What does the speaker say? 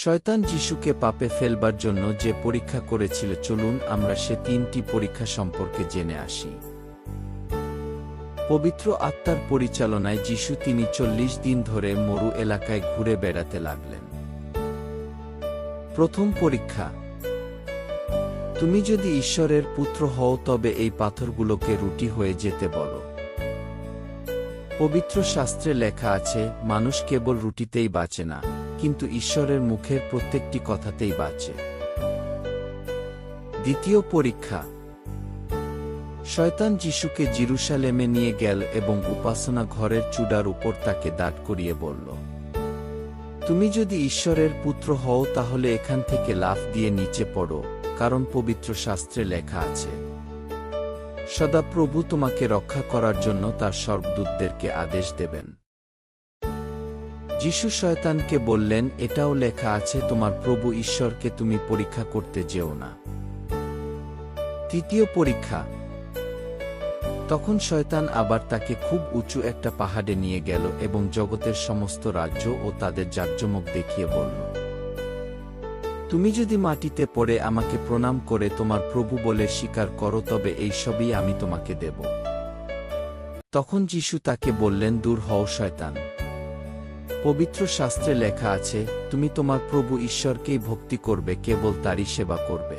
শয়তান যিশুকে পাপে ফেলবার জন্য যে পরীক্ষা করেছিল, চলুন আমরা সে 3টি পরীক্ষা সম্পর্কে জেনে আসি। পবিত্র আত্মার পরিচালনায় যিশু তিনি 40 দিন ধরে মরু এলাকায় ঘুরে বেড়াতে লাগলেন। প্রথম পরীক্ষা, তুমি যদি ঈশ্বরের পুত্র হও তবে এই পাথরগুলোকে রুটি হয়ে যেতে বলো। পবিত্র শাস্ত্রে লেখা আছে, মানুষ কেবল রুটিতেই বাঁচে না, কিন্তু ঈশ্বরের মুখের প্রত্যেকটি কথাতেই বাঁচে। দ্বিতীয় পরীক্ষা, শয়তান যিশুকে জেরুসালেমে নিয়ে গেল এবং উপাসনা ঘরের চূড়ার উপর তাকে দাঁড় করিয়ে বলল, তুমি যদি ঈশ্বরের পুত্র হও তাহলে এখান থেকে লাফ দিয়ে নিচে পড়ো, কারণ পবিত্র শাস্ত্রে লেখা আছে, সদাপ্রভু তোমাকে রক্ষা করার জন্য তার স্বর্গদূতদেরকে আদেশ দেবেন। যিশু শয়তানকে বললেন, এটাও লেখা আছে, তোমার প্রভু ঈশ্বরকে তুমি পরীক্ষা করতে যেও না। তৃতীয় পরীক্ষা, তখন শয়তান আবার তাকে খুব উঁচু একটা পাহাড়ে নিয়ে গেল এবং জগতের সমস্ত রাজ্য ও তাদের জাঁকজমক দেখিয়ে বলল, তুমি যদি মাটিতে পড়ে আমাকে প্রণাম করে তোমার প্রভু বলে স্বীকার করো তবে এই সবই আমি তোমাকে দেব। তখন যিশু তাকে বললেন, দূর হও শয়তান, পবিত্র শাস্ত্রে লেখা আছে, তুমি তোমার প্রভু ঈশ্বরকেই ভক্তি করবে, কেবল তারই সেবা করবে।